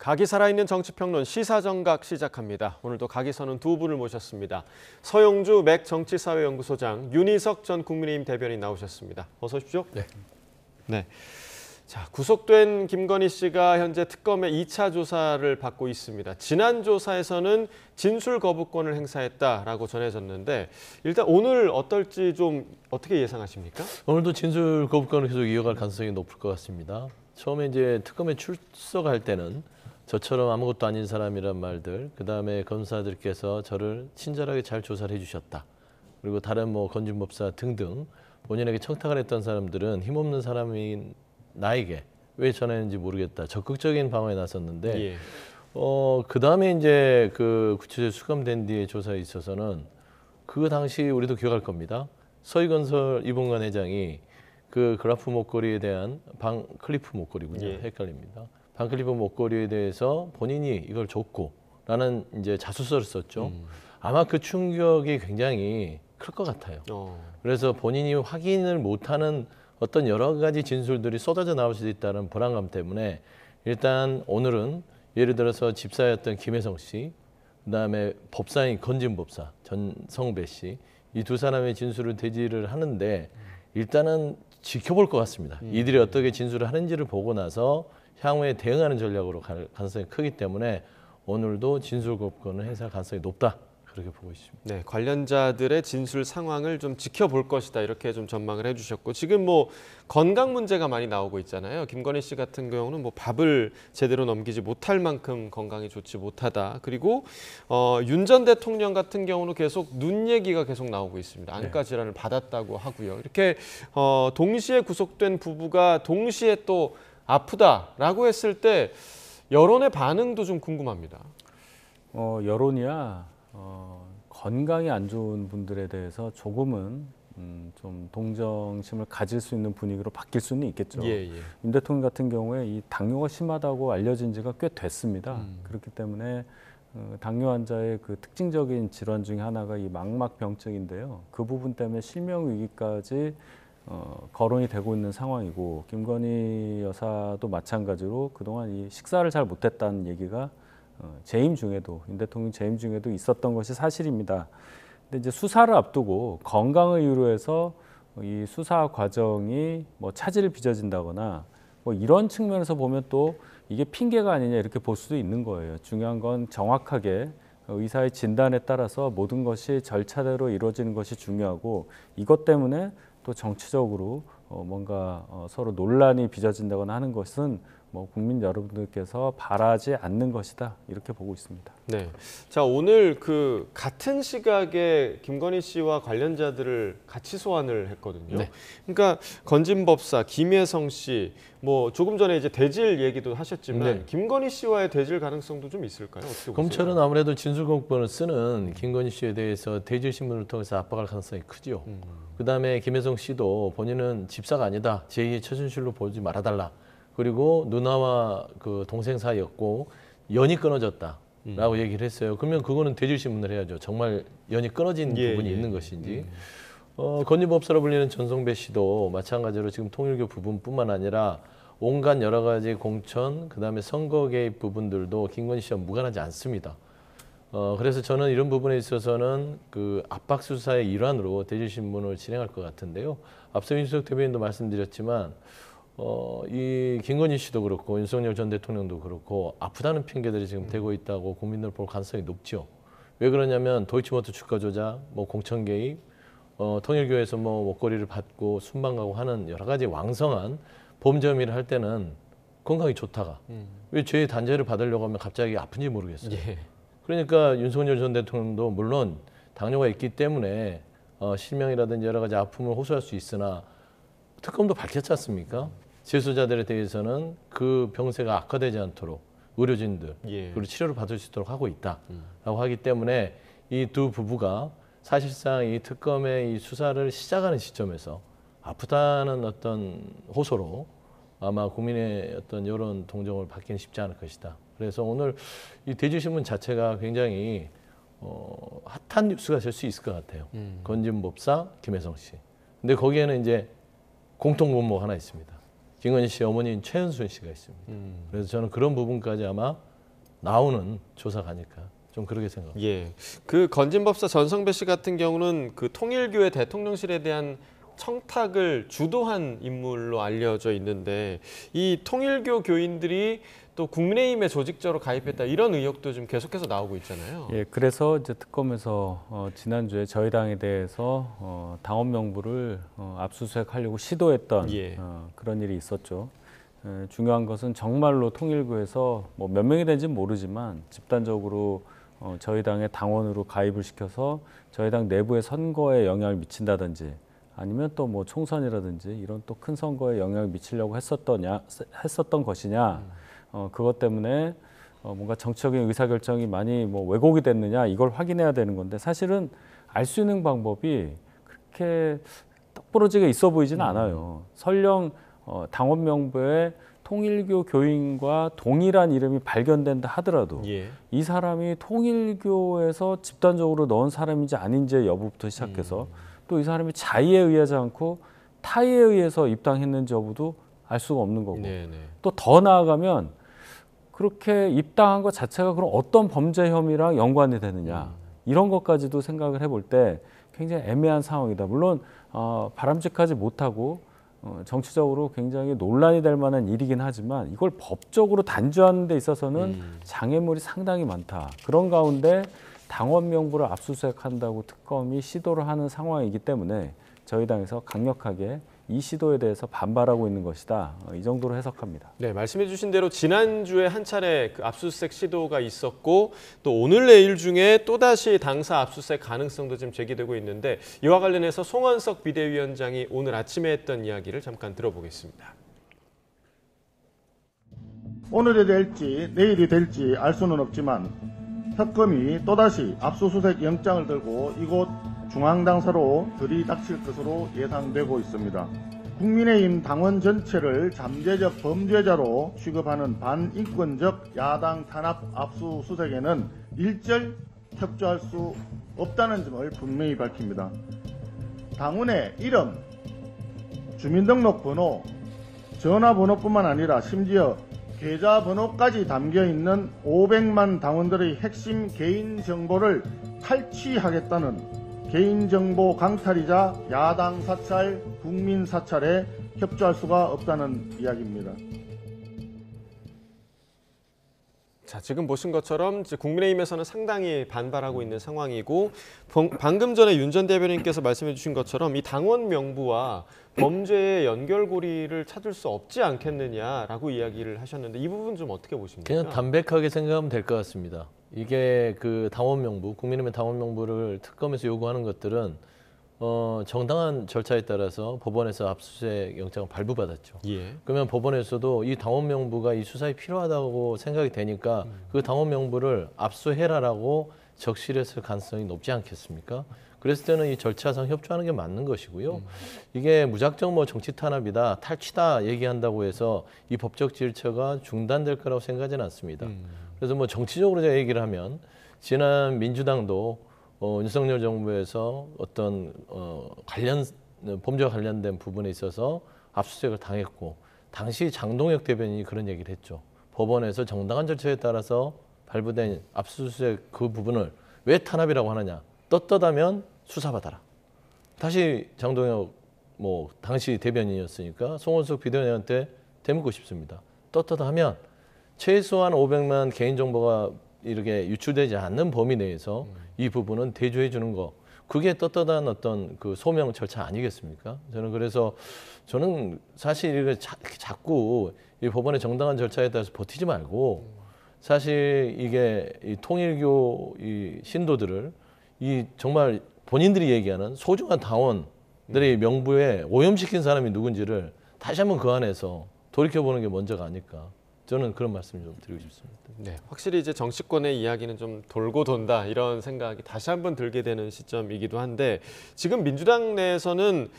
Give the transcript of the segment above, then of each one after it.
각이 살아있는 정치평론 시사정각 시작합니다. 오늘도 각이 서는 두 분을 모셨습니다. 서용주 맥 정치사회연구소장, 윤희석 전 국민의힘 대변인 나오셨습니다. 어서 오십시오. 네. 자, 구속된 김건희 씨가 현재 특검의 2차 조사를 받고 있습니다. 지난 조사에서는 진술 거부권을 행사했다라고 전해졌는데 일단 오늘 어떨지 좀 어떻게 예상하십니까? 오늘도 진술 거부권을 계속 이어갈 가능성이 높을 것 같습니다. 처음에 이제 특검에 출석할 때는 저처럼 아무것도 아닌 사람이란 말들, 그다음에 검사들께서 저를 친절하게 잘 조사를 해주셨다. 그리고 다른 건진법사 등등 본인에게 청탁을 했던 사람들은 힘없는 사람인 나에게 왜 전화했는지 모르겠다. 적극적인 방어에 나섰는데 그다음에 이제 그 구체적으로 수감된 뒤에 조사에 있어서는 그 당시 우리도 기억할 겁니다. 서희건설 이봉관 회장이 그 그라프 목걸이에 대한 클리프 목걸이군요. 헷갈립니다. 반클리프 목걸이에 대해서 본인이 이걸 줬고라는 이제 자수서를 썼죠. 아마 그 충격이 굉장히 클 것 같아요. 그래서 본인이 확인을 못하는 어떤 여러 가지 진술들이 쏟아져 나올 수도 있다는 불안감 때문에 일단 오늘은 예를 들어서 집사였던 김혜성 씨, 그다음에 법사인 건진법사 전성배 씨, 이 두 사람의 진술을 대지를 하는데 일단은 지켜볼 것 같습니다. 이들이 어떻게 진술을 하는지를 보고 나서 향후에 대응하는 전략으로 갈 가능성이 크기 때문에 오늘도 진술 거부권을 행사할 가능성이 높다. 그렇게 보고 있습니다. 네, 관련자들의 진술 상황을 좀 지켜볼 것이다 이렇게 좀 전망을 해주셨고 지금 건강 문제가 많이 나오고 있잖아요. 김건희 씨 같은 경우는 밥을 제대로 넘기지 못할 만큼 건강이 좋지 못하다. 그리고 윤 전 대통령 같은 경우는 계속 눈 얘기가 계속 나오고 있습니다. 안과 질환을 받았다고 하고요. 이렇게 동시에 구속된 부부가 동시에 또 아프다라고 했을 때 여론의 반응도 좀 궁금합니다. 여론이야. 건강이 안 좋은 분들에 대해서 조금은 좀 동정심을 가질 수 있는 분위기로 바뀔 수는 있겠죠. 윤 대통령 같은 경우에 이 당뇨가 심하다고 알려진 지가 꽤 됐습니다. 그렇기 때문에 당뇨 환자의 그 특징적인 질환 중에 하나가 이 망막병증인데요. 그 부분 때문에 실명 위기까지 거론이 되고 있는 상황이고 김건희 여사도 마찬가지로 그동안 이 식사를 잘 못했다는 얘기가 재임 중에도 윤 대통령 재임 중에도 있었던 것이 사실입니다. 근데 이제 수사를 앞두고 건강을 이유로 해서 이 수사 과정이 차질을 빚어진다거나 이런 측면에서 보면 또 이게 핑계가 아니냐 이렇게 볼 수도 있는 거예요. 중요한 건 정확하게 의사의 진단에 따라서 모든 것이 절차대로 이루어지는 것이 중요하고 이것 때문에 또 정치적으로 뭔가 서로 논란이 빚어진다거나 하는 것은 국민 여러분들께서 바라지 않는 것이다 이렇게 보고 있습니다. 네, 자 오늘 그 같은 시각에 김건희 씨와 관련자들을 같이 소환을 했거든요. 그러니까 건진법사, 김혜성 씨, 조금 전에 이제 대질 얘기도 하셨지만 김건희 씨와의 대질 가능성도 좀 있을까요? 어떻게 보세요? 검찰은 아무래도 진술 거부권을 쓰는 김건희 씨에 대해서 대질 신문을 통해서 압박할 가능성이 크죠. 그다음에 김혜성 씨도 본인은 집사가 아니다, 제2의 처신실로 보지 말아달라. 그리고 누나와 그 동생 사이였고 연이 끊어졌다라고 얘기를 했어요. 그러면 그거는 대질 신문을 해야죠. 정말 연이 끊어진 부분이 있는 것인지. 건진법사로 불리는 전성배 씨도 마찬가지로 지금 통일교 부분뿐만 아니라 온갖 여러 가지 공천, 그다음에 선거 개입 부분들도 김건희 씨와 무관하지 않습니다. 그래서 저는 이런 부분에 있어서는 그 압박 수사의 일환으로 대질 신문을 진행할 것 같은데요. 앞서 윤석열 대변인도 말씀드렸지만. 이 김건희 씨도 그렇고 윤석열 전 대통령도 그렇고 아프다는 핑계들이 지금 되고 있다고 국민들 볼 가능성이 높죠. 왜 그러냐면 도이치모터 주가 조작, 공천 개입, 통일교에서 목걸이를 받고 순방 가고 하는 여러 가지 왕성한 범죄 혐의를 할 때는 건강이 좋다가 왜 죄의 단죄를 받으려고 하면 갑자기 아픈지 모르겠어요. 그러니까 윤석열 전 대통령도 물론 당뇨가 있기 때문에 실명이라든지 여러 가지 아픔을 호소할 수 있으나 특검도 밝혔지 않습니까? 재수자들에 대해서는 그 병세가 악화되지 않도록 의료진들 그리고 치료를 받을 수 있도록 하고 있다라고 하기 때문에 이 두 부부가 사실상 이 특검의 이 수사를 시작하는 시점에서 아프다는 어떤 호소로 아마 국민의 어떤 여론 동정을 받기는 쉽지 않을 것이다. 그래서 오늘 이 대질신문 자체가 굉장히 핫한 뉴스가 될 수 있을 것 같아요. 건진법사 김혜성 씨. 근데 거기에는 이제 공통분모가 하나 있습니다. 김건희 씨 어머니인 최은순 씨가 있습니다. 그래서 저는 그런 부분까지 아마 나오는 조사가 아닐까. 좀 그렇게 생각합니다. 예. 그 건진법사 전성배 씨 같은 경우는 그 통일교의 대통령실에 대한 청탁을 주도한 인물로 알려져 있는데 이 통일교 교인들이 또 국민의힘에 조직적으로 가입했다 이런 의혹도 좀 계속해서 나오고 있잖아요. 예, 그래서 이제 특검에서 지난주에 저희 당에 대해서 당원 명부를 압수수색하려고 시도했던 예. 그런 일이 있었죠. 중요한 것은 정말로 통일교에서 뭐 몇 명이 된지는 모르지만 집단적으로 저희 당의 당원으로 가입을 시켜서 저희 당 내부의 선거에 영향을 미친다든지 아니면 또 뭐 총선이라든지 이런 또 큰 선거에 영향을 미치려고 했었던 것이냐, 그것 때문에 뭔가 정치적인 의사결정이 많이 뭐 왜곡이 됐느냐 이걸 확인해야 되는 건데 사실은 알 수 있는 방법이 그렇게 똑부러지게 있어 보이지는 않아요. 설령 당원 명부에 통일교 교인과 동일한 이름이 발견된다 하더라도 예. 이 사람이 통일교에서 집단적으로 넣은 사람인지 아닌지의 여부부터 시작해서 또 이 사람이 자의에 의하지 않고 타의에 의해서 입당했는지 여부도 알 수가 없는 거고 또 더 나아가면 그렇게 입당한 것 자체가 그럼 어떤 범죄 혐의랑 연관이 되느냐 이런 것까지도 생각을 해볼 때 굉장히 애매한 상황이다. 물론 바람직하지 못하고 정치적으로 굉장히 논란이 될 만한 일이긴 하지만 이걸 법적으로 단죄하는 데 있어서는 장애물이 상당히 많다. 그런 가운데 당원 명부를 압수수색한다고 특검이 시도를 하는 상황이기 때문에 저희 당에서 강력하게 이 시도에 대해서 반발하고 있는 것이다. 이 정도로 해석합니다. 네, 말씀해 주신 대로 지난주에 한 차례 그 압수수색 시도가 있었고 또 오늘 내일 중에 또다시 당사 압수수색 가능성도 지금 제기되고 있는데 이와 관련해서 송원석 비대위원장이 오늘 아침에 했던 이야기를 잠깐 들어보겠습니다. 오늘이 될지 내일이 될지 알 수는 없지만 특검이 또다시 압수수색 영장을 들고 이곳 중앙당사로 들이닥칠 것으로 예상되고 있습니다. 국민의힘 당원 전체를 잠재적 범죄자로 취급하는 반인권적 야당 탄압 압수수색에는 일절 협조할 수 없다는 점을 분명히 밝힙니다. 당원의 이름, 주민등록번호, 전화번호뿐만 아니라 심지어 계좌번호까지 담겨있는 500만 당원들의 핵심 개인정보를 탈취하겠다는 개인정보 강탈이자 야당 사찰, 국민 사찰에 협조할 수가 없다는 이야기입니다. 자, 지금 보신 것처럼 이제 국민의힘에서는 상당히 반발하고 있는 상황이고 방금 전에 윤 전 대변인께서 말씀해 주신 것처럼 이 당원 명부와 범죄의 연결고리를 찾을 수 없지 않겠느냐라고 이야기를 하셨는데 이 부분 좀 어떻게 보십니까? 그냥 담백하게 생각하면 될 것 같습니다. 이게 그 당원 명부, 국민의힘의 당원 명부를 특검에서 요구하는 것들은 정당한 절차에 따라서 법원에서 압수수색 영장을 발부받았죠. 예. 그러면 법원에서도 이 당원 명부가 이 수사에 필요하다고 생각이 되니까 그 당원 명부를 압수해라라고 적시했을 가능성이 높지 않겠습니까? 그랬을 때는 이 절차상 협조하는 게 맞는 것이고요. 이게 무작정 뭐 정치 탄압이다, 탈취다 얘기한다고 해서 이 법적 질서가 중단될 거라고 생각하지는 않습니다. 그래서 뭐 정치적으로 제가 얘기를 하면 지난 민주당도 윤석열 정부에서 어떤 범죄와 관련된 부분에 있어서 압수수색을 당했고 당시 장동혁 대변인이 그런 얘기를 했죠. 법원에서 정당한 절차에 따라서 발부된 압수수색 그 부분을 왜 탄압이라고 하느냐. 떳떳하면 수사받아라. 다시 장동혁 당시 대변인이었으니까 송원석 비대위원장한테 되묻고 싶습니다. 떳떳하면 최소한 500만 개인정보가 이렇게 유출되지 않는 범위 내에서 이 부분은 대조해 주는 거. 그게 떳떳한 어떤 그 소명 절차 아니겠습니까? 저는 사실 이렇게 자꾸 이 법원의 정당한 절차에 따라서 버티지 말고 사실 이게 이 통일교 이 신도들을 이 정말 본인들이 얘기하는 소중한 당원들의 명부에 오염시킨 사람이 누군지를 다시 한번 그 안에서 돌이켜보는 게 먼저가 아닐까. 저는 그런 말씀 좀 드리고 싶습니다. 네, 확실히 이제 정치권의 이야기는 좀 돌고 돈다 이런 생각이 다시 한번 들게 되는 시점이기도 한데 지금 민주당 내에서는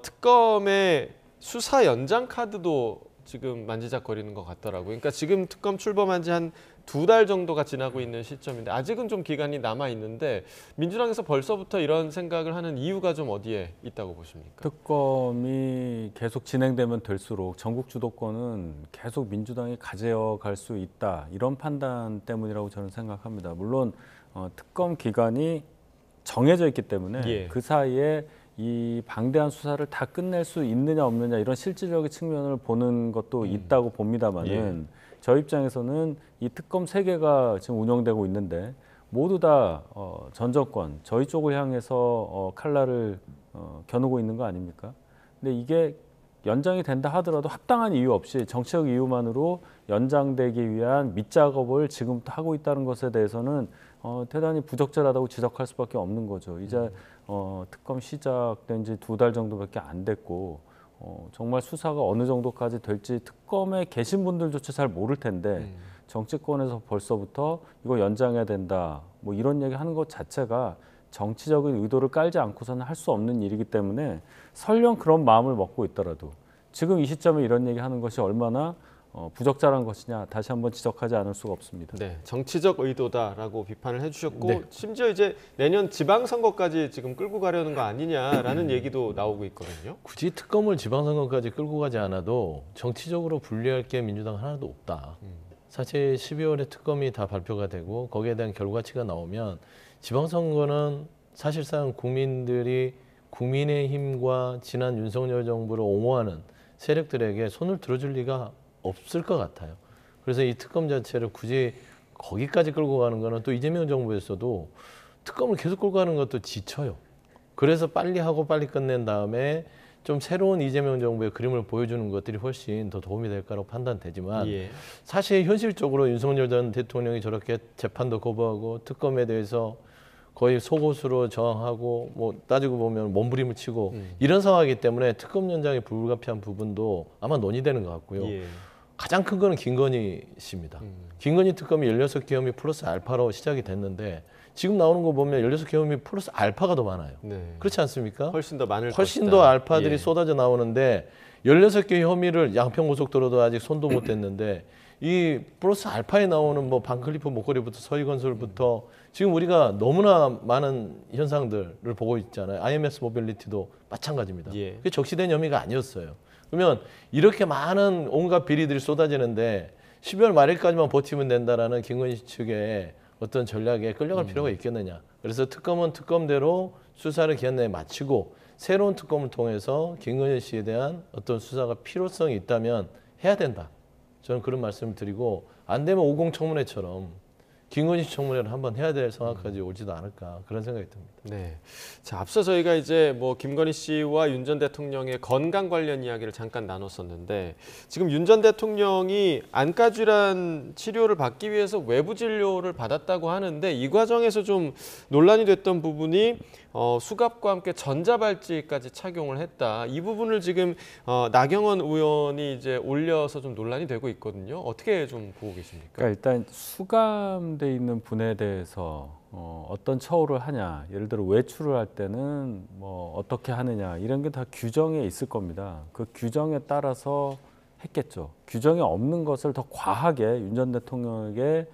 특검의 수사 연장 카드도 지금 만지작거리는 것 같더라고요. 그러니까 지금 특검 출범한 지 한 2달 정도가 지나고 있는 시점인데 아직은 좀 기간이 남아 있는데 민주당에서 벌써부터 이런 생각을 하는 이유가 좀 어디에 있다고 보십니까? 특검이 계속 진행되면 될수록 전국 주도권은 계속 민주당이 가져갈 수 있다. 이런 판단 때문이라고 저는 생각합니다. 물론 특검 기간이 정해져 있기 때문에 예. 그 사이에 이 방대한 수사를 다 끝낼 수 있느냐 없느냐 이런 실질적인 측면을 보는 것도 있다고 봅니다만은 저희 입장에서는 이 특검 3개가 지금 운영되고 있는데 모두 다 전 정권 저희 쪽을 향해서 칼날을 겨누고 있는 거 아닙니까? 근데 이게 연장이 된다 하더라도 합당한 이유 없이 정치적 이유만으로 연장되기 위한 밑작업을 지금부터 하고 있다는 것에 대해서는 대단히 부적절하다고 지적할 수밖에 없는 거죠. 이제 특검 시작된 지 2달 정도밖에 안 됐고 정말 수사가 어느 정도까지 될지 특검에 계신 분들조차 잘 모를 텐데 정치권에서 벌써부터 이거 연장해야 된다 뭐 이런 얘기 하는 것 자체가 정치적인 의도를 깔지 않고서는 할 수 없는 일이기 때문에 설령 그런 마음을 먹고 있더라도 지금 이 시점에 이런 얘기 하는 것이 얼마나 부적절한 것이냐 다시 한번 지적하지 않을 수가 없습니다. 네, 정치적 의도다라고 비판을 해주셨고 네. 심지어 이제 내년 지방선거까지 지금 끌고 가려는 거 아니냐라는 얘기도 나오고 있거든요. 굳이 특검을 지방선거까지 끌고 가지 않아도 정치적으로 분리할 게 민주당 하나도 없다. 사실 12월에 특검이 다 발표가 되고 거기에 대한 결과치가 나오면 지방선거는 사실상 국민들이 국민의힘과 지난 윤석열 정부를 옹호하는 세력들에게 손을 들어줄 리가 없을 것 같아요. 그래서 이 특검 자체를 굳이 거기까지 끌고 가는 거는 또 이재명 정부에서도 특검을 계속 끌고 가는 것도 지쳐요. 그래서 빨리 하고 빨리 끝낸 다음에 좀 새로운 이재명 정부의 그림을 보여주는 것들이 훨씬 더 도움이 될 거라고 판단되지만 예. 사실 현실적으로 윤석열 전 대통령이 저렇게 재판도 거부하고 특검에 대해서 거의 속옷으로 저항하고 뭐 따지고 보면 몸부림을 치고 이런 상황이기 때문에 특검 연장이 불가피한 부분도 아마 논의되는 것 같고요. 예. 가장 큰 거는 김건희 씨입니다. 김건희 특검이 16개 혐의 플러스 알파로 시작이 됐는데 지금 나오는 거 보면 16개 혐의 플러스 알파가 더 많아요. 네. 그렇지 않습니까? 훨씬 더 많을 훨씬 것이다. 더 알파들이 예. 쏟아져 나오는데 16개 혐의를 양평고속도로도 아직 손도 못 댔는데 이 플러스 알파에 나오는 뭐 반클리프 목걸이부터 서희건설부터 지금 우리가 너무나 많은 현상들을 보고 있잖아요. IMS 모빌리티도 마찬가지입니다. 예. 그게 적시된 혐의가 아니었어요. 그러면 이렇게 많은 온갖 비리들이 쏟아지는데 12월 말일까지만 버티면 된다라는 김건희 측의 어떤 전략에 끌려갈 필요가 있겠느냐. 그래서 특검은 특검대로 수사를 기한 내에 마치고 새로운 특검을 통해서 김건희 씨에 대한 어떤 수사가 필요성이 있다면 해야 된다. 저는 그런 말씀을 드리고 안 되면 50 청문회처럼 김건희 씨 청문회를 한번 해야 될 상황까지 오지도 않을까 그런 생각이 듭니다. 네. 자, 앞서 저희가 이제 뭐 김건희 씨와 윤 전 대통령의 건강 관련 이야기를 잠깐 나눴었는데 지금 윤 전 대통령이 안과 질환 치료를 받기 위해서 외부 진료를 받았다고 하는데 이 과정에서 좀 논란이 됐던 부분이 수갑과 함께 전자발찌까지 착용을 했다. 이 부분을 지금 나경원 의원이 이제 올려서 좀 논란이 되고 있거든요. 어떻게 좀 보고 계십니까? 그러니까 일단 수감돼 있는 분에 대해서 어떤 처우를 하냐, 예를 들어 외출을 할 때는 뭐 어떻게 하느냐 이런 게 다 규정에 있을 겁니다. 그 규정에 따라서 했겠죠. 규정에 없는 것을 더 과하게 윤 전 대통령에게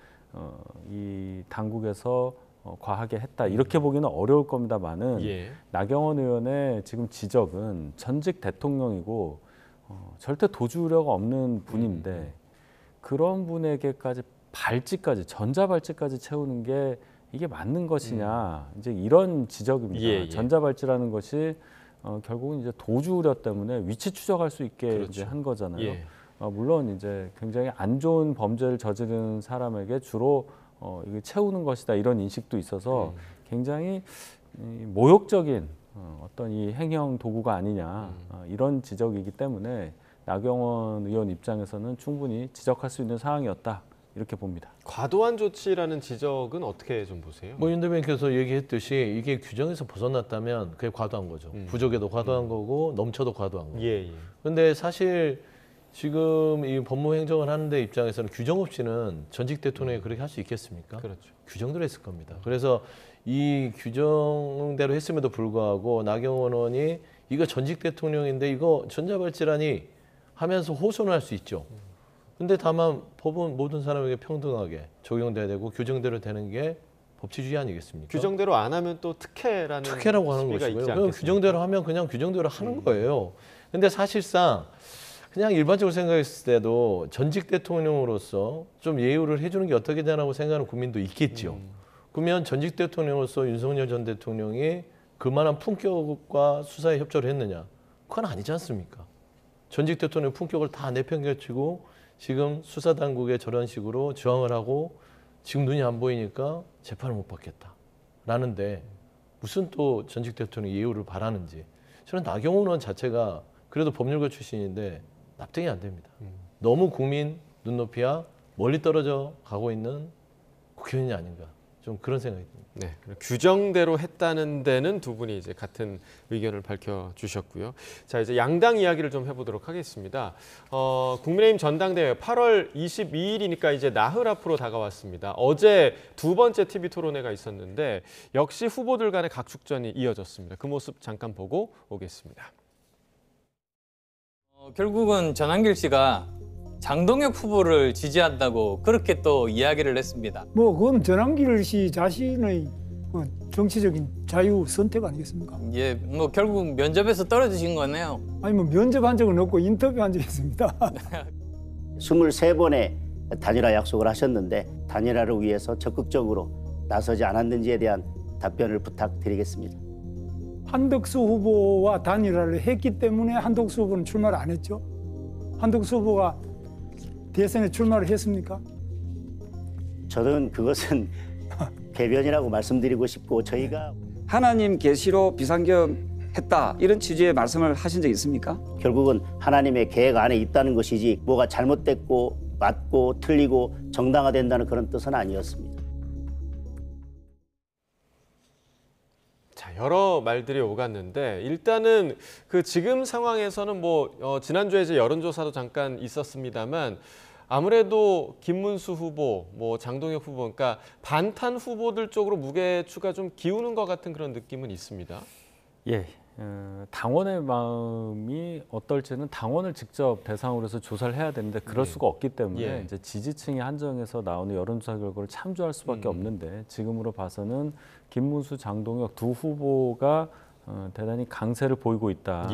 이 당국에서 과하게 했다 이렇게 보기는 어려울 겁니다만은 예. 나경원 의원의 지금 지적은 전직 대통령이고 절대 도주 우려가 없는 분인데 그런 분에게까지 발찌까지 전자발찌까지 채우는 게 이게 맞는 것이냐 이제 이런 지적입니다. 예, 예. 전자발찌라는 것이 결국은 이제 도주 우려 때문에 위치 추적할 수 있게 그렇죠. 이제 한 거잖아요. 예. 물론 이제 굉장히 안 좋은 범죄를 저지른 사람에게 주로 이게 채우는 것이다 이런 인식도 있어서 굉장히 모욕적인 어떤 이 행형 도구가 아니냐 이런 지적이기 때문에 나경원 의원 입장에서는 충분히 지적할 수 있는 상황이었다 이렇게 봅니다. 과도한 조치라는 지적은 어떻게 좀 보세요? 뭐 윤 대변인께서 얘기했듯이 이게 규정에서 벗어났다면 그게 과도한 거죠. 부족에도 과도한 거고 넘쳐도 과도한 거고. 예, 예. 근데 사실 지금 이 법무행정을 하는 데 입장에서는 규정 없이는 전직 대통령이 그렇게 할 수 있겠습니까? 그렇죠. 규정대로 했을 겁니다. 그래서 이 규정대로 했음에도 불구하고 나경원 의원이 이거 전직 대통령인데 이거 전자발찌라니 하면서 호소는 할 수 있죠. 근데 다만 법은 모든 사람에게 평등하게 적용돼야 되고 규정대로 되는 게 법치주의 아니겠습니까? 규정대로 안 하면 또 특혜라고 하는 시비가 것이고요. 있지 그럼 않겠습니까? 규정대로 하면 그냥 규정대로 하는 거예요. 근데 사실상 그냥 일반적으로 생각했을 때도 전직 대통령으로서 좀 예우를 해주는 게 어떻게 되나고 생각하는 국민도 있겠죠. 그러면 전직 대통령으로서 윤석열 전 대통령이 그만한 품격과 수사에 협조를 했느냐? 그건 아니지 않습니까? 전직 대통령의 품격을 다 내팽개치고 지금 수사당국에 저런 식으로 저항을 하고 지금 눈이 안 보이니까 재판을 못 받겠다라는데 무슨 또 전직 대통령 예우를 바라는지 저는 나경원 의원 자체가 그래도 법률가 출신인데 납득이 안 됩니다. 너무 국민 눈높이와 멀리 떨어져 가고 있는 국회의원이 아닌가 좀 그런 생각이 듭니다. 네, 규정대로 했다는 데는 두 분이 이제 같은 의견을 밝혀주셨고요. 자, 이제 양당 이야기를 좀 해보도록 하겠습니다. 국민의힘 전당대회 8월 22일이니까 이제 나흘 앞으로 다가왔습니다. 어제 두 번째 TV 토론회가 있었는데 역시 후보들 간의 각축전이 이어졌습니다. 그 모습 잠깐 보고 오겠습니다. 결국은 전한길 씨가 장동혁 후보를 지지한다고 그렇게 또 이야기를 했습니다. 뭐 그건 전한길 씨 자신의 그 정치적인 자유 선택 아니겠습니까? 예, 뭐 결국 면접에서 떨어지신 거네요. 아니 뭐 면접한 적은 없고 인터뷰한 적이 있습니다. 23번의 단일화 약속을 하셨는데 단일화를 위해서 적극적으로 나서지 않았는지에 대한 답변을 부탁드리겠습니다. 한덕수 후보와 단일화를 했기 때문에 한덕수 후보는 출마를 안 했죠. 한덕수 후보가 대선에 출마를 했습니까? 저는 그것은 개변이라고 말씀드리고 싶고 저희가 하나님 계시로 비상경했다 이런 취지의 말씀을 하신 적 있습니까? 결국은 하나님의 계획 안에 있다는 것이지 뭐가 잘못됐고 맞고 틀리고 정당화된다는 그런 뜻은 아니었습니다. 자, 여러 말들이 오갔는데 일단은 그 지금 상황에서는 뭐 지난주에 이제 여론조사도 잠깐 있었습니다만 아무래도 김문수 후보, 뭐 장동혁 후보, 그러니까 반탄 후보들 쪽으로 무게추가 좀 기우는 것 같은 그런 느낌은 있습니다. 예, 당원의 마음이 어떨지는 당원을 직접 대상으로 해서 조사를 해야 되는데 그럴 수가 없기 때문에 이제 지지층이 한정해서 나오는 여론조사 결과를 참조할 수밖에 없는데 지금으로 봐서는 김문수, 장동혁 두 후보가 대단히 강세를 보이고 있다.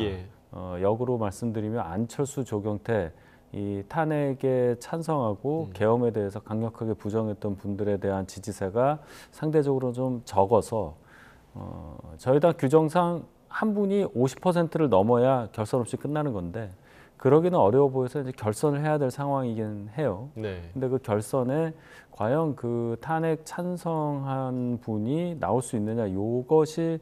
역으로 말씀드리면 안철수, 조경태 이 탄핵에 찬성하고 계엄에 대해서 강력하게 부정했던 분들에 대한 지지세가 상대적으로 좀 적어서 저희 당 규정상 한 분이 50%를 넘어야 결선 없이 끝나는 건데 그러기는 어려워 보여서 이제 결선을 해야 될 상황이긴 해요. 근데 그 결선에 과연 그 탄핵 찬성한 분이 나올 수 있느냐 이것이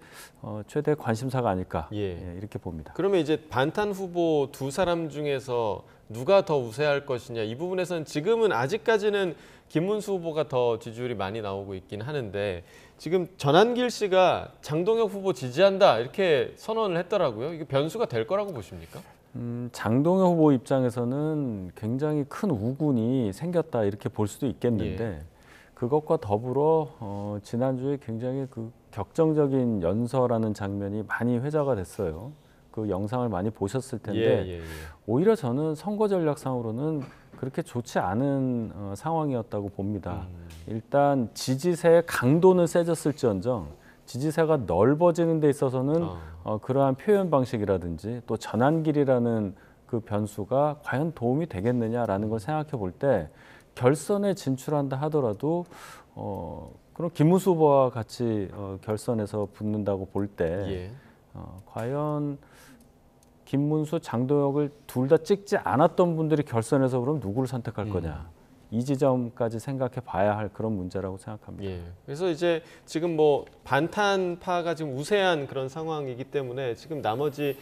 최대 관심사가 아닐까 이렇게 봅니다. 그러면 이제 반탄 후보 두 사람 중에서 누가 더 우세할 것이냐 이 부분에서는 지금은 아직까지는 김문수 후보가 더 지지율이 많이 나오고 있긴 하는데 지금 전한길 씨가 장동혁 후보 지지한다 이렇게 선언을 했더라고요. 이게 변수가 될 거라고 보십니까? 장동혁 후보 입장에서는 굉장히 큰 우군이 생겼다 이렇게 볼 수도 있겠는데 그것과 더불어 지난주에 굉장히 그 격정적인 연설하는 장면이 많이 회자가 됐어요. 그 영상을 많이 보셨을 텐데 오히려 저는 선거 전략상으로는 그렇게 좋지 않은 상황이었다고 봅니다. 일단 지지세의 강도는 세졌을지언정 지지세가 넓어지는 데 있어서는 그러한 표현 방식이라든지 또 전환길이라는 그 변수가 과연 도움이 되겠느냐라는 걸 생각해 볼 때 결선에 진출한다 하더라도 그럼 김문수 후보와 같이 결선에서 붙는다고 볼 때 과연 김문수, 장동혁을 둘 다 찍지 않았던 분들이 결선에서 그럼 누구를 선택할 거냐. 이 지점까지 생각해 봐야 할 그런 문제라고 생각합니다. 그래서 이제 지금 뭐 반탄파가 지금 우세한 그런 상황이기 때문에 지금 나머지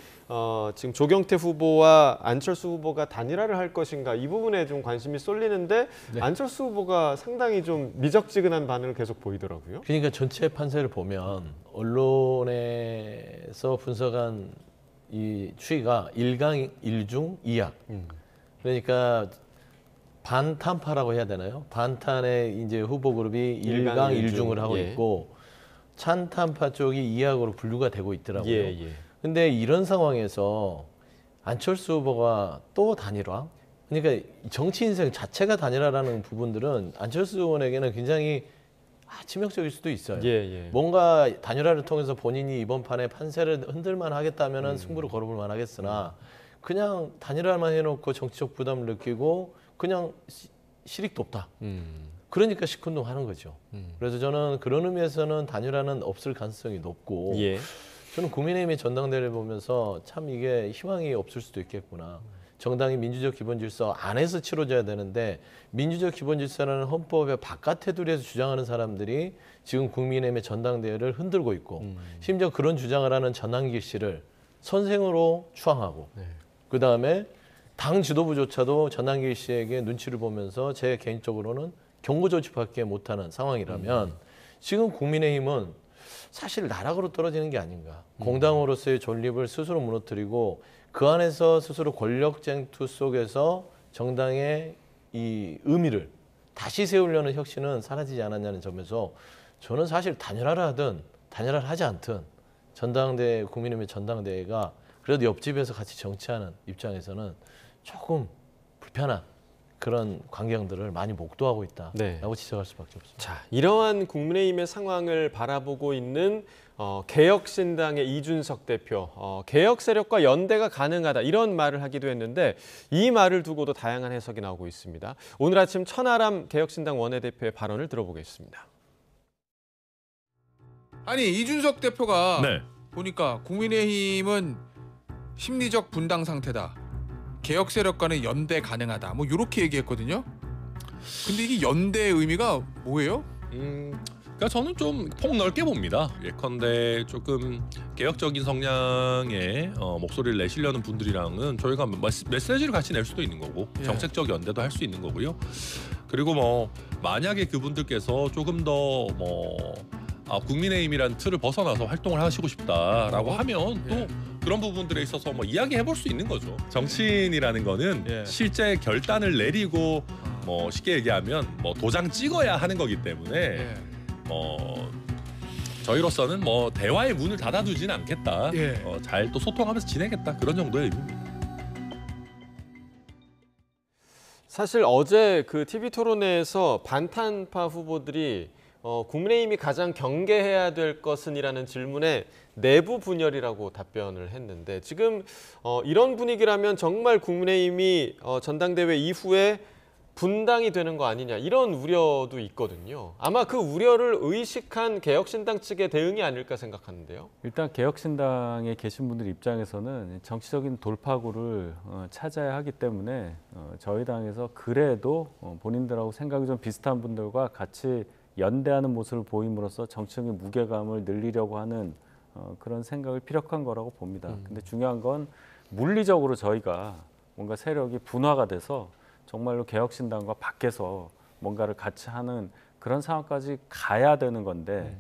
지금 조경태 후보와 안철수 후보가 단일화를 할 것인가 이 부분에 좀 관심이 쏠리는데 안철수 후보가 상당히 좀 미적지근한 반응을 계속 보이더라고요. 그러니까 전체 판세를 보면 언론에서 분석한 이 추이가 일강일중 이약. 그러니까 반탄파라고 해야 되나요? 반탄의 이제 후보 그룹이 일강일중을 하고 있고 찬탄파 쪽이 이약으로 분류가 되고 있더라고요. 근데 이런 상황에서 안철수 후보가 또 단일화? 그러니까 정치 인생 자체가 단일화라는 부분들은 안철수 의원에게는 굉장히 치명적일 수도 있어요. 뭔가 단일화를 통해서 본인이 이번 판에 판세를 흔들만 하겠다면 승부를 걸어볼 만 하겠으나 그냥 단일화만 해놓고 정치적 부담을 느끼고 그냥 실익도 없다. 그러니까 시큰둥하는 거죠. 그래서 저는 그런 의미에서는 단일화는 없을 가능성이 높고 저는 국민의힘의 전당대회를 보면서 참 이게 희망이 없을 수도 있겠구나. 정당이 민주적 기본 질서 안에서 치러져야 되는데 민주적 기본 질서라는 헌법의 바깥 테두리에서 주장하는 사람들이 지금 국민의힘의 전당대회를 흔들고 있고 심지어 그런 주장을 하는 전환길 씨를 선생으로 추앙하고 그다음에 당 지도부조차도 전환길 씨에게 눈치를 보면서 제 개인적으로는 경고 조치밖에 못하는 상황이라면 지금 국민의힘은 사실 나락으로 떨어지는 게 아닌가. 공당으로서의 존립을 스스로 무너뜨리고 그 안에서 스스로 권력 쟁투 속에서 정당의 이 의미를 다시 세우려는 혁신은 사라지지 않았냐는 점에서 저는 사실 단일화를 하든 단일화를 하지 않든 전당대회, 국민의힘의 전당대회가 그래도 옆집에서 같이 정치하는 입장에서는 조금 불편한 그런 광경들을 많이 목도하고 있다라고 지적할 수밖에 없습니다. 자, 이러한 국민의힘의 상황을 바라보고 있는 개혁신당의 이준석 대표, 개혁 세력과 연대가 가능하다 이런 말을 하기도 했는데 이 말을 두고도 다양한 해석이 나오고 있습니다. 오늘 아침 천하람 개혁신당 원내대표의 발언을 들어보겠습니다. 아니 이준석 대표가 보니까 국민의힘은 심리적 분당 상태다. 개혁 세력과는 연대 가능하다. 뭐 이렇게 얘기했거든요. 근데 이게 연대의 의미가 뭐예요? 그러니까 저는 좀 폭넓게 봅니다. 예컨대 조금 개혁적인 성향의 목소리를 내시려는 분들이랑은 저희가 메시지를 같이 낼 수도 있는 거고 정책적 연대도 할 수 있는 거고요. 그리고 뭐 만약에 그분들께서 조금 더 국민의힘이라는 틀을 벗어나서 활동을 하시고 싶다라고 하면 또 그런 부분들에 있어서 뭐 이야기해볼 수 있는 거죠. 정치인이라는 거는 실제 결단을 내리고 뭐 쉽게 얘기하면 뭐 도장 찍어야 하는 거기 때문에 저희로서는 뭐 대화의 문을 닫아두지는 않겠다. 잘 또 소통하면서 지내겠다. 그런 정도의 의미입니다. 사실 어제 그 TV 토론회에서 반탄파 후보들이 국민의힘이 가장 경계해야 될 것은이라는 질문에 내부 분열이라고 답변을 했는데 지금 이런 분위기라면 정말 국민의힘이 전당대회 이후에 분당이 되는 거 아니냐 이런 우려도 있거든요. 아마 그 우려를 의식한 개혁신당 측의 대응이 아닐까 생각하는데요. 일단 개혁신당에 계신 분들 입장에서는 정치적인 돌파구를 찾아야 하기 때문에 저희 당에서 그래도 본인들하고 생각이 좀 비슷한 분들과 같이 연대하는 모습을 보임으로써 정치적인 무게감을 늘리려고 하는 그런 생각을 피력한 거라고 봅니다. 근데 중요한 건 물리적으로 저희가 뭔가 세력이 분화가 돼서 정말로 개혁신당과 밖에서 뭔가를 같이 하는 그런 상황까지 가야 되는 건데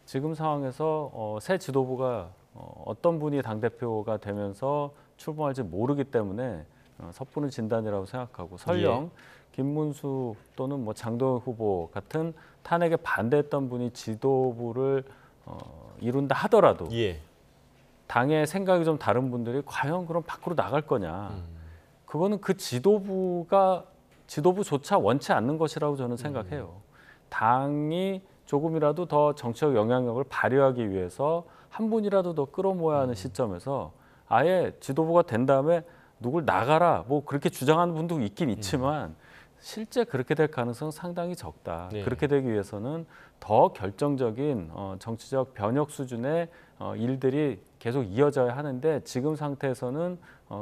지금 상황에서 새 지도부가 어떤 분이 당대표가 되면서 출범할지 모르기 때문에 섣부른 진단이라고 생각하고 설령 김문수 또는 뭐 장동혁 후보 같은 탄핵에 반대했던 분이 지도부를 이룬다 하더라도 당의 생각이 좀 다른 분들이 과연 그럼 밖으로 나갈 거냐. 그거는 그 지도부조차 원치 않는 것이라고 저는 생각해요. 당이 조금이라도 더 정치적 영향력을 발휘하기 위해서 한 분이라도 더 끌어모아야 하는 시점에서 아예 지도부가 된 다음에 누굴 나가라 뭐 그렇게 주장하는 분도 있긴 있지만 실제 그렇게 될 가능성은 상당히 적다. 그렇게 되기 위해서는 더 결정적인 정치적 변혁 수준의 일들이 계속 이어져야 하는데 지금 상태에서는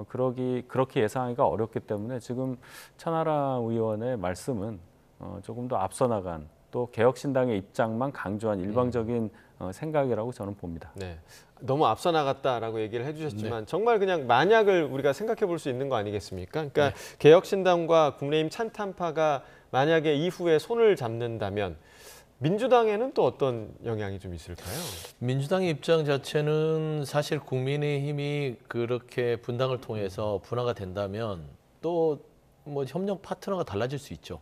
그렇게 예상하기가 어렵기 때문에 지금 천하람 의원의 말씀은 조금 더 앞서 나간 또 개혁신당의 입장만 강조한 일방적인 생각이라고 저는 봅니다. 너무 앞서 나갔다라고 얘기를 해주셨지만 정말 그냥 만약을 우리가 생각해 볼 수 있는 거 아니겠습니까? 그러니까 개혁신당과 국민의힘 찬탄파가 만약에 이후에 손을 잡는다면 민주당에는 또 어떤 영향이 좀 있을까요? 민주당의 입장 자체는 사실 국민의힘이 그렇게 분당을 통해서 분화가 된다면 또 뭐 협력 파트너가 달라질 수 있죠.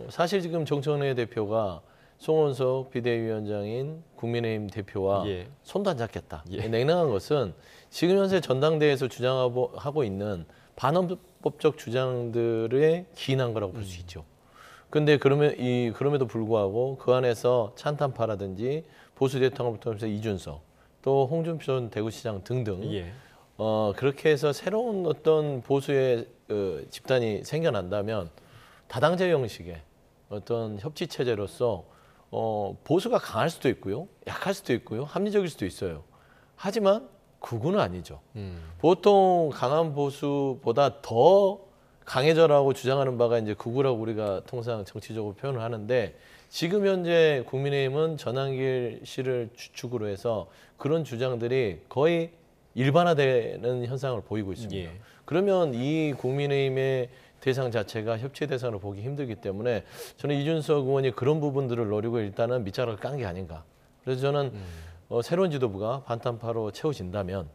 사실 지금 정청래 대표가 송원석 비대위원장인 국민의힘 대표와 손도 안 잡겠다. 냉랭한 것은 지금 현재 전당대회에서 주장하고 있는 반헌법적 주장들에 기인한 거라고 볼 수 있죠. 근데 그럼에도 불구하고 그 안에서 찬탄파라든지 보수 대통령을 통해서 이준석, 또 홍준표 전 대구시장 등등 그렇게 해서 새로운 어떤 보수의 집단이 생겨난다면 다당제 형식의 어떤 협치 체제로서 보수가 강할 수도 있고요, 약할 수도 있고요, 합리적일 수도 있어요. 하지만 극우는 아니죠. 보통 강한 보수보다 더 강해져라고 주장하는 바가 이제 극우라고 우리가 통상 정치적으로 표현을 하는데, 지금 현재 국민의힘은 전환길 씨를 주축으로 해서 그런 주장들이 거의 일반화되는 현상을 보이고 있습니다. 그러면 이 국민의힘의 대상 자체가 협치 대상으로 보기 힘들기 때문에 저는 이준석 의원이 그런 부분들을 노리고 일단은 밑자락을 깐 게 아닌가. 그래서 저는 새로운 지도부가 반탄파로 채워진다면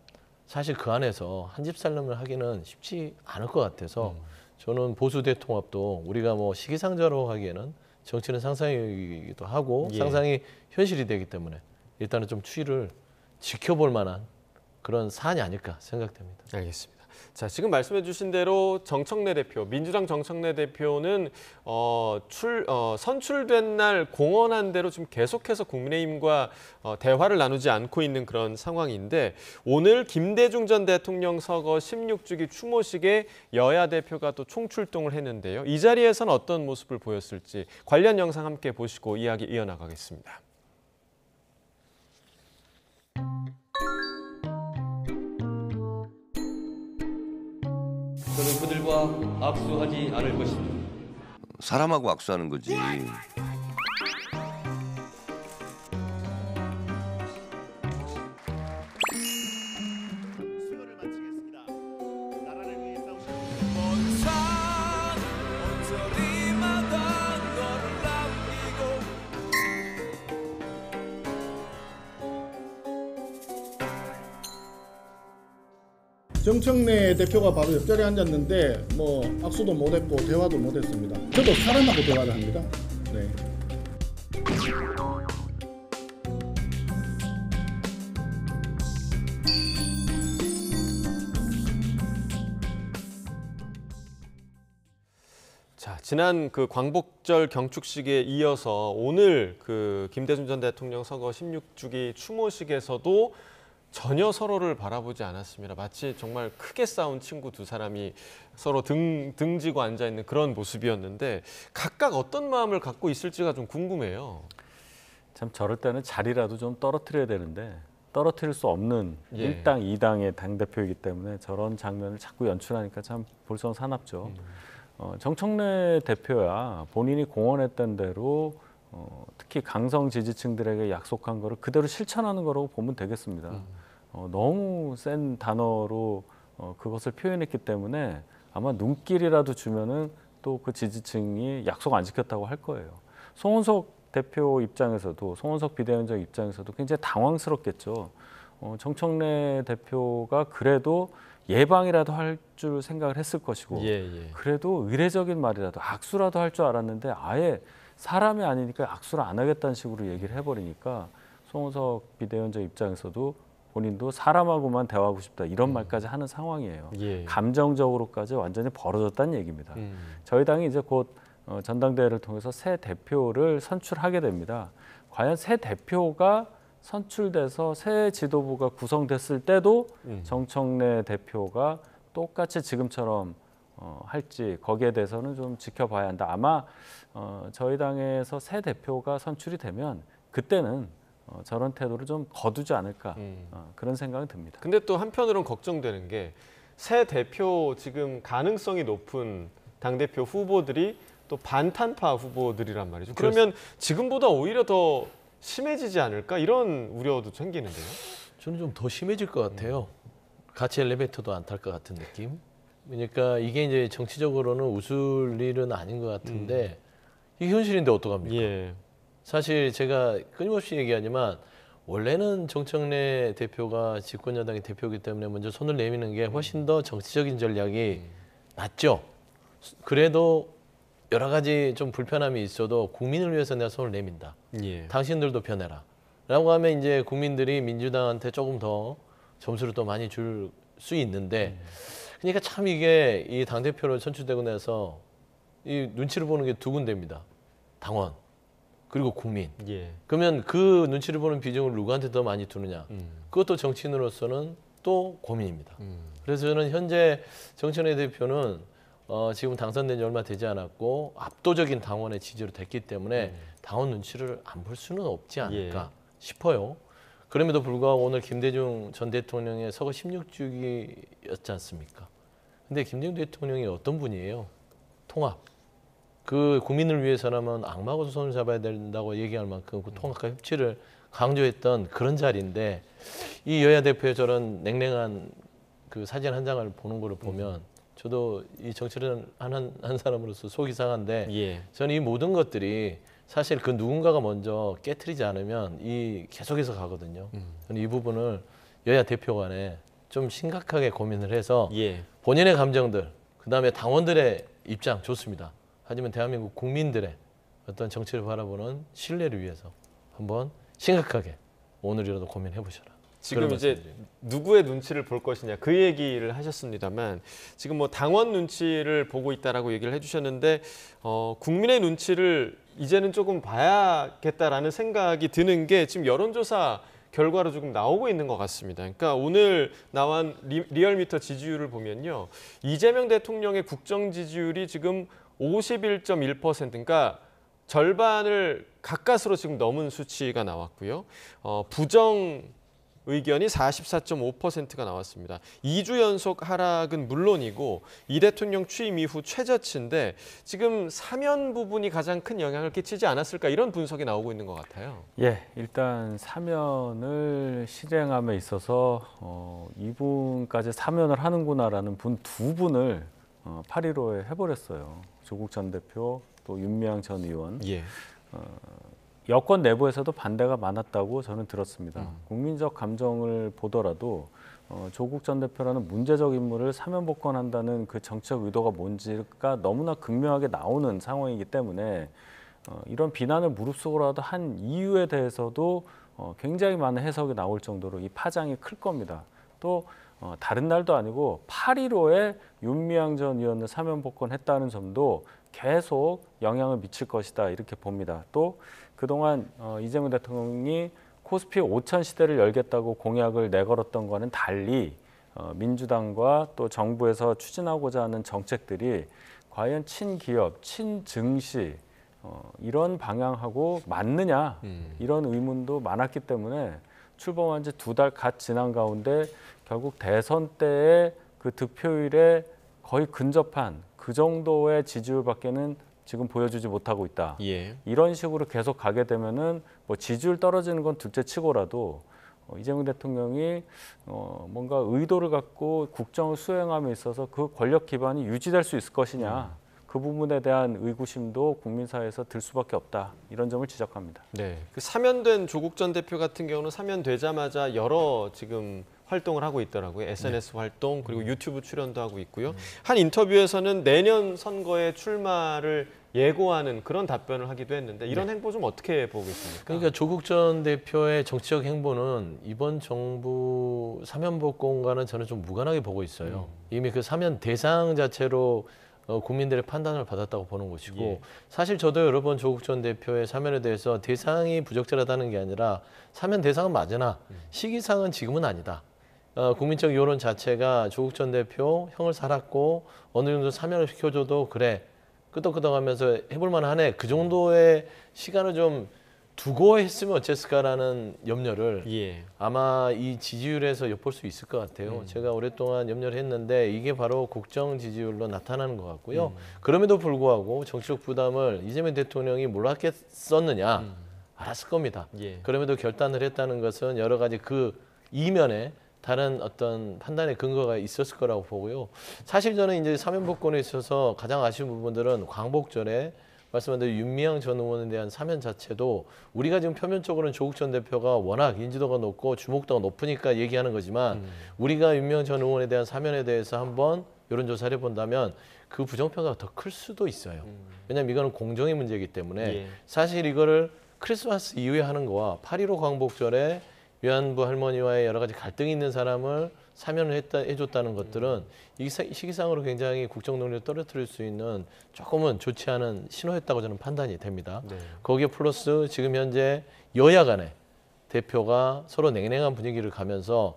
사실 그 안에서 한 집 살림을 하기는 쉽지 않을 것 같아서 저는 보수 대통합도 우리가 뭐 시기상조로 하기에는 정치는 상상이기도 하고 상상이 현실이 되기 때문에 일단은 좀 추이를 지켜볼 만한 그런 사안이 아닐까 생각됩니다. 알겠습니다. 자, 지금 말씀해 주신 대로 정청래 대표, 민주당 정청래 대표는 선출된 날 공언한 대로 지금 계속해서 국민의힘과 대화를 나누지 않고 있는 그런 상황인데, 오늘 김대중 전 대통령 서거 16주기 추모식에 여야 대표가 또 총출동을 했는데요. 이 자리에서는 어떤 모습을 보였을지 관련 영상 함께 보시고 이야기 이어나가겠습니다. 저는 그들과 악수하지 않을 것입니다. 사람하고 악수하는 거지. 정청래 대표가 바로 옆자리에 앉았는데 뭐 악수도 못했고 대화도 못했습니다. 저도 사람하고 대화를 합니다. 네. 자, 지난 그 광복절 경축식에 이어서 오늘 그 김대중 전 대통령 서거 16주기 추모식에서도 전혀 서로를 바라보지 않았습니다. 마치 정말 크게 싸운 친구 두 사람이 서로 등지고 앉아있는 그런 모습이었는데, 각각 어떤 마음을 갖고 있을지가 좀 궁금해요. 참 저럴 때는 자리라도 좀 떨어뜨려야 되는데 떨어뜨릴 수 없는 1당 2당의 당대표이기 때문에 저런 장면을 자꾸 연출하니까 참 볼성 사납죠. 정청래 대표야 본인이 공언했던 대로 특히 강성 지지층들에게 약속한 거를 그대로 실천하는 거라고 보면 되겠습니다. 너무 센 단어로 그것을 표현했기 때문에 아마 눈길이라도 주면은 또 그 지지층이 약속 안 지켰다고 할 거예요. 송원석 대표 입장에서도, 송원석 비대위원장 입장에서도 굉장히 당황스럽겠죠. 정청래 대표가 그래도 예방이라도 할 줄 생각을 했을 것이고, 그래도 의례적인 말이라도 악수라도 할 줄 알았는데 아예 사람이 아니니까 악수를 안 하겠다는 식으로 얘기를 해버리니까 송원석 비대위원장 입장에서도 본인도 사람하고만 대화하고 싶다 이런 말까지 하는 상황이에요. 감정적으로까지 완전히 벌어졌다는 얘기입니다. 저희 당이 이제 곧 전당대회를 통해서 새 대표를 선출하게 됩니다. 과연 새 대표가 선출돼서 새 지도부가 구성됐을 때도 정청래 대표가 똑같이 지금처럼 할지 거기에 대해서는 좀 지켜봐야 한다. 아마 저희 당에서 새 대표가 선출이 되면 그때는 저런 태도를 좀 거두지 않을까 그런 생각이 듭니다. 근데 또 한편으로는 걱정되는 게 새 대표 지금 가능성이 높은 당대표 후보들이 또 반탄파 후보들이란 말이죠. 그러면 지금보다 오히려 더 심해지지 않을까 이런 우려도 생기는데요. 저는 좀 더 심해질 것 같아요. 같이 엘리베이터도 안 탈 것 같은 느낌. 그러니까 이게 이제 정치적으로는 웃을 일은 아닌 것 같은데 이게 현실인데 어떡합니까? 사실 제가 끊임없이 얘기하지만 원래는 정청래 대표가 집권여당의 대표이기 때문에 먼저 손을 내미는 게 훨씬 더 정치적인 전략이 낫죠. 그래도 여러 가지 좀 불편함이 있어도 국민을 위해서 내가 손을 내민다. 예. 당신들도 변해라. 라고 하면 이제 국민들이 민주당한테 조금 더 점수를 또 많이 줄 수 있는데 그러니까 참 이게 이 당대표로 선출되고 나서 이 눈치를 보는 게 두 군데입니다. 당원 그리고 국민. 예. 그러면 그 눈치를 보는 비중을 누구한테 더 많이 두느냐. 그것도 정치인으로서는 또 고민입니다. 그래서 저는 현재 정청래 대표는 지금 당선된 지 얼마 되지 않았고 압도적인 당원의 지지로 됐기 때문에 당원 눈치를 안 볼 수는 없지 않을까 싶어요. 그럼에도 불구하고 오늘 김대중 전 대통령의 서거 16주기였지 않습니까? 근데 김대중 대통령이 어떤 분이에요? 통합. 그 국민을 위해서라면 악마하고 손을 잡아야 된다고 얘기할 만큼 그 통합과 협치를 강조했던 그런 자리인데 이 여야 대표의 저런 냉랭한 그 사진 한 장을 보는 거를 보면 저도 이 정치를 한 사람으로서 속이 상한데 저는 이 모든 것들이 사실 그 누군가가 먼저 깨트리지 않으면 이 계속해서 가거든요. 저는 이 부분을 여야 대표 간에 좀 심각하게 고민을 해서 본인의 감정들, 그다음에 당원들의 입장 좋습니다. 하지만 대한민국 국민들의 어떤 정치를 바라보는 신뢰를 위해서 한번 심각하게 오늘이라도 고민해 보셔라. 지금 이제 누구의 눈치를 볼 것이냐 그 얘기를 하셨습니다만 지금 뭐 당원 눈치를 보고 있다라고 얘기를 해주셨는데 국민의 눈치를 이제는 조금 봐야겠다라는 생각이 드는 게 지금 여론조사 결과로 조금 나오고 있는 것 같습니다. 그러니까 오늘 나온 리얼미터 지지율을 보면요. 이재명 대통령의 국정 지지율이 지금 51.1%, 그러니까 절반을 가까스로 지금 넘은 수치가 나왔고요. 부정 의견이 44.5%가 나왔습니다. 2주 연속 하락은 물론이고 이 대통령 취임 이후 최저치인데 지금 사면 부분이 가장 큰 영향을 끼치지 않았을까 이런 분석이 나오고 있는 것 같아요. 예, 일단 사면을 실행함에 있어서 이분까지 사면을 하는구나라는 분 두 분을 8.15에 해버렸어요. 조국 전 대표 또 윤미향 전 의원. 여권 내부에서도 반대가 많았다고 저는 들었습니다. 국민적 감정을 보더라도 조국 전 대표라는 문제적 인물을 사면 복권한다는 그 정책 의도가 뭔지가 너무나 극명하게 나오는 상황이기 때문에 이런 비난을 무릅쓰고라도 한 이유에 대해서도 굉장히 많은 해석이 나올 정도로 이 파장이 클 겁니다. 또 다른 날도 아니고 8.15에 윤미향 전 의원을 사면 복권했다는 점도 계속 영향을 미칠 것이다 이렇게 봅니다. 또 그동안 이재명 대통령이 코스피 5천 시대를 열겠다고 공약을 내걸었던 거는 달리 민주당과 또 정부에서 추진하고자 하는 정책들이 과연 친기업, 친증시 이런 방향하고 맞느냐 이런 의문도 많았기 때문에 출범한 지 2달 갓 지난 가운데 결국 대선 때의 그 득표율에 거의 근접한 그 정도의 지지율밖에는 지금 보여주지 못하고 있다. 이런 식으로 계속 가게 되면은 뭐 지지율 떨어지는 건 둘째치고라도 이재명 대통령이 뭔가 의도를 갖고 국정을 수행함에 있어서 그 권력 기반이 유지될 수 있을 것이냐. 그 부분에 대한 의구심도 국민 사회에서 들 수밖에 없다. 이런 점을 지적합니다. 네, 그 사면된 조국 전 대표 같은 경우는 사면되자마자 여러 지금 활동을 하고 있더라고요. SNS 활동 그리고 유튜브 출연도 하고 있고요. 한 인터뷰에서는 내년 선거에 출마를 예고하는 그런 답변을 하기도 했는데 이런 행보 좀 어떻게 보고 있습니까? 그러니까 조국 전 대표의 정치적 행보는 이번 정부 사면 복권과는 저는 좀 무관하게 보고 있어요. 이미 그 사면 대상 자체로 국민들의 판단을 받았다고 보는 것이고 사실 저도 여러 번 조국 전 대표의 사면에 대해서 대상이 부적절하다는 게 아니라 사면 대상은 맞으나 시기상은 지금은 아니다. 국민적 여론 자체가 조국 전 대표 형을 살았고 어느 정도 사면을 시켜줘도 그래 끄덕끄덕하면서 해볼 만하네 그 정도의 시간을 좀 두고 했으면 어땠을까라는 염려를 아마 이 지지율에서 엿볼 수 있을 것 같아요. 제가 오랫동안 염려를 했는데 이게 바로 국정 지지율로 나타나는 것 같고요. 그럼에도 불구하고 정치적 부담을 이재명 대통령이 몰랐겠었느냐 알았을 겁니다. 그럼에도 결단을 했다는 것은 여러 가지 그 이면에 다른 어떤 판단의 근거가 있었을 거라고 보고요. 사실 저는 이제 사면 복권에 있어서 가장 아쉬운 부분들은 광복절에 말씀한 대로 윤미향 전 의원에 대한 사면 자체도 우리가 지금 표면적으로는 조국 전 대표가 워낙 인지도가 높고 주목도가 높으니까 얘기하는 거지만 우리가 윤미향 전 의원에 대한 사면에 대해서 한번 여론조사를 해본다면 그 부정평가가 더 클 수도 있어요. 왜냐하면 이거는 공정의 문제이기 때문에 사실 이거를 크리스마스 이후에 하는 거와 8.15 광복절에 위안부 할머니와의 여러 가지 갈등이 있는 사람을 사면을 해줬다는 것들은 이 시기상으로 굉장히 국정 논리를 떨어뜨릴 수 있는 조금은 좋지 않은 신호였다고 저는 판단이 됩니다. 네. 거기에 플러스 지금 현재 여야 간에 대표가 서로 냉랭한 분위기를 가면서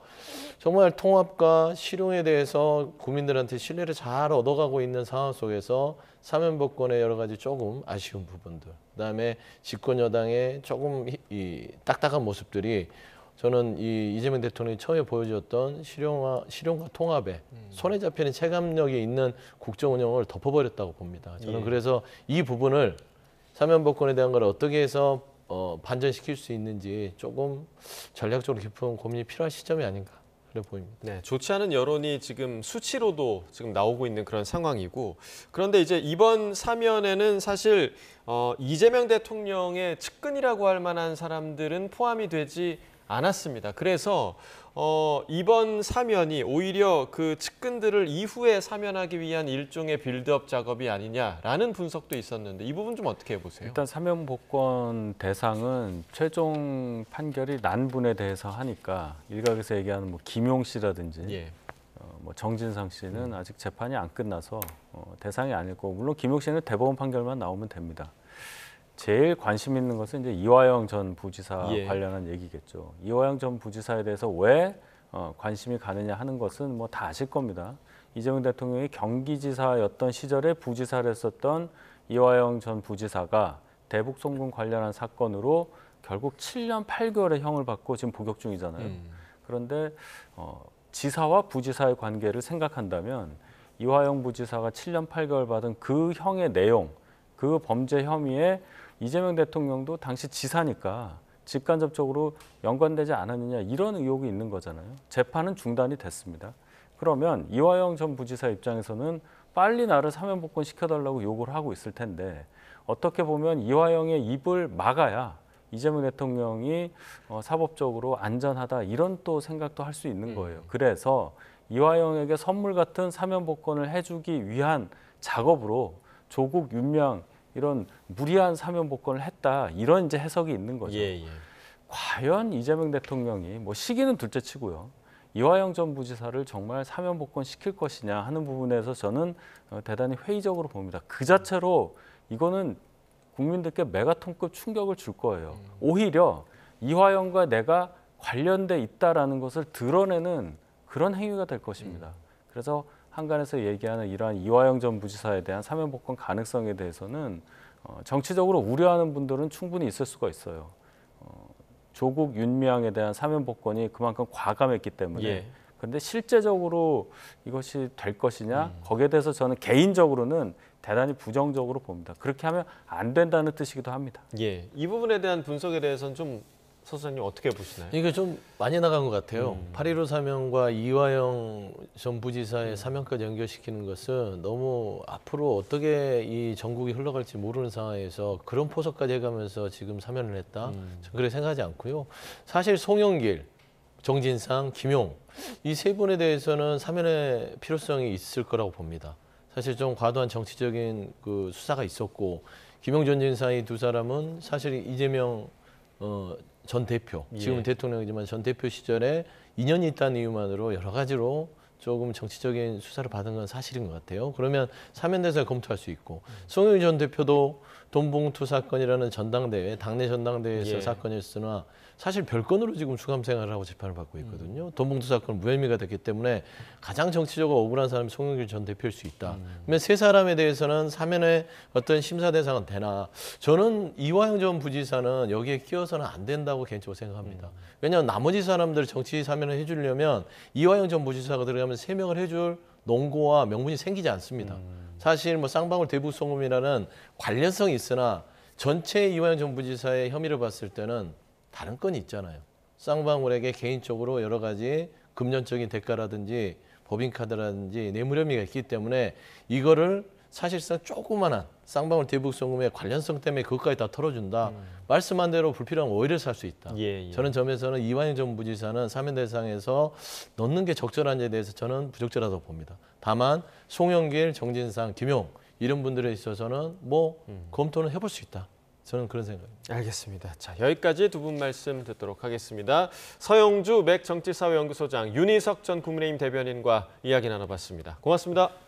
정말 통합과 실용에 대해서 국민들한테 신뢰를 잘 얻어가고 있는 상황 속에서 사면복권의 여러 가지 조금 아쉬운 부분들, 그다음에 집권 여당의 조금 이 딱딱한 모습들이 저는 이 이재명 대통령이 처음에 보여줬던 실용과 통합에 손에 잡히는 체감력이 있는 국정 운영을 덮어버렸다고 봅니다. 저는 예. 그래서 이 부분을 사면복권에 대한 걸 어떻게 해서 반전시킬 수 있는지 조금 전략적으로 깊은 고민이 필요한 시점이 아닌가 그래 보입니다. 네, 좋지 않은 여론이 지금 수치로도 지금 나오고 있는 그런 상황이고, 그런데 이제 이번 사면에는 사실 이재명 대통령의 측근이라고 할 만한 사람들은 포함이 되지 않았습니다. 그래서 이번 사면이 오히려 그 측근들을 이후에 사면하기 위한 일종의 빌드업 작업이 아니냐라는 분석도 있었는데 이 부분 좀 어떻게 보세요? 일단 사면 복권 대상은 최종 판결이 난분에 대해서 하니까 일각에서 얘기하는 뭐 김용 씨라든지 예. 뭐 정진상 씨는 아직 재판이 안 끝나서 대상이 아닐 거고, 물론 김용 씨는 대법원 판결만 나오면 됩니다. 제일 관심 있는 것은 이제 이화영 전 부지사 예. 관련한 얘기겠죠. 이화영 전 부지사에 대해서 왜 관심이 가느냐 하는 것은 뭐 다 아실 겁니다. 이재명 대통령이 경기지사였던 시절에 부지사를 했었던 이화영 전 부지사가 대북 송금 관련한 사건으로 결국 7년 8개월의 형을 받고 지금 복역 중이잖아요. 그런데 지사와 부지사의 관계를 생각한다면 이화영 부지사가 7년 8개월 받은 그 형의 내용, 그 범죄 혐의에 이재명 대통령도 당시 지사니까 직간접적으로 연관되지 않았느냐 이런 의혹이 있는 거잖아요. 재판은 중단이 됐습니다. 그러면 이화영 전 부지사 입장에서는 빨리 나를 사면복권 시켜달라고 요구를 하고 있을 텐데, 어떻게 보면 이화영의 입을 막아야 이재명 대통령이 사법적으로 안전하다 이런 또 생각도 할 수 있는 거예요. 그래서 이화영에게 선물 같은 사면복권을 해주기 위한 작업으로 조국, 윤명 이런 무리한 사면복권을 했다 이런 이제 해석이 있는 거죠. 예, 예. 과연 이재명 대통령이 뭐 시기는 둘째치고요, 이화영 전 부지사를 정말 사면복권 시킬 것이냐 하는 부분에서 저는 대단히 회의적으로 봅니다. 그 자체로 이거는 국민들께 메가톤급 충격을 줄 거예요. 오히려 이화영과 내가 관련돼 있다라는 것을 드러내는 그런 행위가 될 것입니다. 그래서 한간에서 얘기하는 이러한 이화영 전 부지사에 대한 사면복권 가능성에 대해서는 정치적으로 우려하는 분들은 충분히 있을 수가 있어요. 조국, 윤미향에 대한 사면복권이 그만큼 과감했기 때문에. 예. 그런데 실제적으로 이것이 될 것이냐, 거기에 대해서 저는 개인적으로는 대단히 부정적으로 봅니다. 그렇게 하면 안 된다는 뜻이기도 합니다. 예, 이 부분에 대한 분석에 대해서는 좀 서수장님 어떻게 보시나요? 이게 좀 많이 나간 것 같아요. 8.15 사면과 이화영 전 부지사의 사면까지 연결시키는 것은 너무 앞으로 어떻게 이 전국이 흘러갈지 모르는 상황에서 그런 포석까지 해가면서 지금 사면을 했다. 저는 그렇게 생각하지 않고요. 사실 송영길, 정진상, 김용 이 세 분에 대해서는 사면의 필요성이 있을 거라고 봅니다. 사실 좀 과도한 정치적인 그 수사가 있었고, 김용, 정진상 이 두 사람은 사실 이재명 전 대표, 지금은 대통령이지만 전 대표 시절에 인연이 있다는 이유만으로 여러 가지로 조금 정치적인 수사를 받은 건 사실인 것 같아요. 그러면 사면 대상을 검토할 수 있고, 송영길 전 대표도 돈봉투 사건이라는 전당대회, 당내 전당대회에서 사건이었으나 사실 별건으로 지금 수감 생활을 하고 재판을 받고 있거든요. 돈봉투 사건은 무혐의가 됐기 때문에 가장 정치적으로 억울한 사람이 송영길 전 대표일 수 있다. 그러면 세 사람에 대해서는 사면의 어떤 심사 대상은 되나, 저는 이화영 전 부지사는 여기에 끼어서는 안 된다고 개인적으로 생각합니다. 왜냐하면 나머지 사람들 정치 사면을 해주려면 이화영 전 부지사가 들어가면 세명을 해줄 논고와 명분이 생기지 않습니다. 사실 뭐 쌍방울 대북송금이라는 관련성이 있으나 전체 이화영 전 부지사의 혐의를 봤을 때는 다른 건이 있잖아요. 쌍방울에게 개인적으로 여러 가지 금전적인 대가라든지 법인카드라든지 뇌물 혐의가 있기 때문에 이거를 사실상 조그만한 쌍방울 대북송금의 관련성 때문에 그것까지 다 털어준다. 말씀한 대로 불필요한 오해를 살 수 있다. 저는 점에서는 이화영 전 부지사는 사면 대상에서 넣는 게 적절한지에 대해서 저는 부적절하다고 봅니다. 다만 송영길, 정진상, 김용 이런 분들에 있어서는 뭐 검토는 해볼 수 있다. 저는 그런 생각입니다. 알겠습니다. 자, 여기까지 두 분 말씀 듣도록 하겠습니다. 서영주 맥정치사회연구소장, 윤희석 전 국민의힘 대변인과 이야기 나눠봤습니다. 고맙습니다.